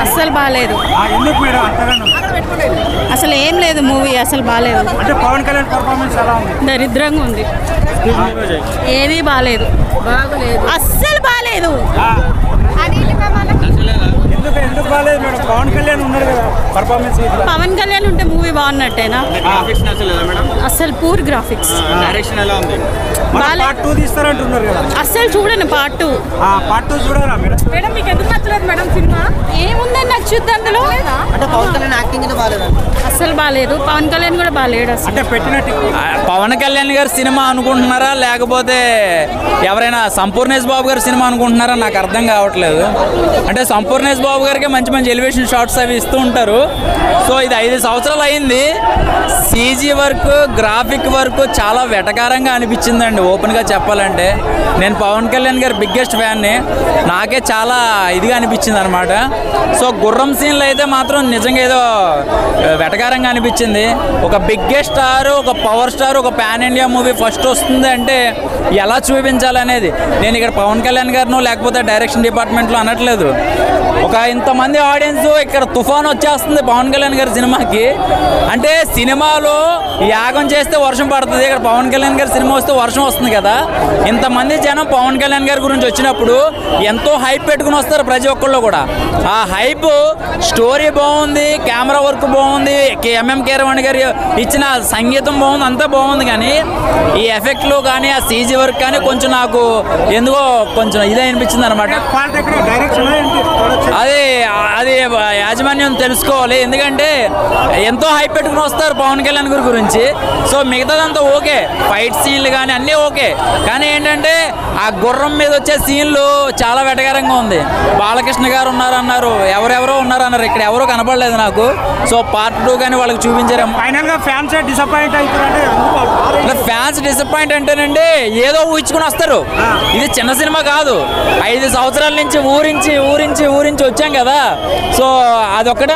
అస్సలు బాగాలేదు. అసలు ఏం లేదు మూవీ, అసలు బాగాలేదు. అంటే పవన్ కళ్యాణ్ పర్ఫార్మెన్స్ ఎలా ఉంది? దరిద్రంగా ఉంది, ఏది బాగాలేదు, అస్సలు బాగాలేదు. ఎందుకు బాగాలేదు మేడం? పవన్ కళ్యాణ్ ఉన్నారు కదా పర్ఫార్మెన్స్. పవన్ కళ్యాణ్ ఉంటే మూవీ బాగున్నట్టేనా? అసలు పూర్ గ్రాఫిక్స్. పార్ట్ 2 తీస్తారంటున్నారు కదా. అస్సలు చూడండి పార్ట్ 2. పార్ట్ 2 చూడాలా మేడం? మీకు ఎందుకు నచ్చలేదు మేడం సినిమా? ఏముందని నాకు చూద్దాం అందులో. అంటే పవన్ కళ్యాణ్ యాక్టింగ్ బాగాలేదు, అస్సలు బాగాలేదు. పవన్ కళ్యాణ్ కూడా బాగాలేడు అసలు. అంటే పెట్టినట్టు పవన్ కళ్యాణ్ గారి సినిమా అనుకుంటున్నారా లేకపోతే ఎవరైనా సంపూర్ణేష్ బాబు గారి సినిమా అనుకుంటున్నారా నాకు అర్థం కావట్లేదు. అంటే సంపూర్ణేష్ బాబు గారికి మంచి మంచి ఎలివేషన్ షాట్స్ అవి ఇస్తూ ఉంటారు. సో ఇది 5 సంవత్సరాలు అయింది. సీజీ వర్క్, గ్రాఫిక్ వర్క్ చాలా వెటకారంగా అనిపించిందండి ఓపెన్గా చెప్పాలంటే. నేను పవన్ కళ్యాణ్ గారి బిగ్గెస్ట్ ఫ్యాన్ని, నాకే చాలా ఇదిగా అనిపించింది అనమాట. సో గుర్రం సీన్లు అయితే మాత్రం నిజంగా ఏదో వెటకారంగా అనిపించింది. ఒక బిగ్గెస్ట్ స్టార్, ఒక పవర్ స్టార్, ఒక పాన్ ఇండియా మూవీ ఫస్ట్ వస్తుంది అంటే ఎలా చూపించాలనేది. నేను ఇక్కడ పవన్ కళ్యాణ్ గారినో లేకపోతే డైరెక్షన్ డిపార్ట్మెంట్లో అనట్లేదు. ఒక ఇంతమంది ఆడియన్స్ ఇక్కడ తుఫాన్ వచ్చేస్తుంది పవన్ కళ్యాణ్ గారి సినిమాకి. అంటే సినిమాలో యాగం చేస్తే వర్షం పడుతుంది, ఇక్కడ పవన్ కళ్యాణ్ గారి సినిమా వస్తే వర్షం వస్తుంది కదా. ఇంతమంది జనం పవన్ కళ్యాణ్ గారి గురించి వచ్చినప్పుడు ఎంతో హైప్ పెట్టుకుని వస్తారు ప్రతి ఒక్కళ్ళు కూడా. ఆ హైప్, స్టోరీ బాగుంది, కెమెరా వర్క్ బాగుంది, ఎంఎం కీరవాణి గారి ఇచ్చిన సంగీతం బాగుంది, అంతా బాగుంది. కానీ ఈ ఎఫెక్ట్లు కానీ ఆ సీజీ వర్క్ కానీ కొంచెం నాకు ఎందుకో కొంచెం ఇదే అనిపించింది అనమాట. అది యాజమాన్యం తెలుసుకోవాలి. ఎందుకంటే ఎంతో హైప్ పెట్టుకుని వస్తారు పవన్ కళ్యాణ్ గారి గురించి. సో మిగతాదంతా ఓకే, ఫైట్ సీన్లు కానీ అన్నీ ఓకే. కానీ ఏంటంటే ఆ గుర్రం మీద వచ్చే సీన్లు చాలా వెటకారంగా ఉంది. బాలకృష్ణ గారు ఉన్నారన్నారు, ఎవరెవరో ఉన్నారన్నారు, ఇక్కడ ఎవరో కనపడలేదు నాకు. సో పార్ట్ 2 కానీ వాళ్ళకి చూపించారు. ఫైనల్ గా ఫ్యాన్స్ డిసప్పాయింట్ అవుతారంటే ఫ్యాన్స్ డిసప్పాయింట్ అంటేనండి ఏదో ఊహించుకుని వస్తారు. ఇది చిన్న సినిమా కాదు, 5 సంవత్సరాల నుంచి ఊరించి వచ్చాం కదా. సో అదొక్కటే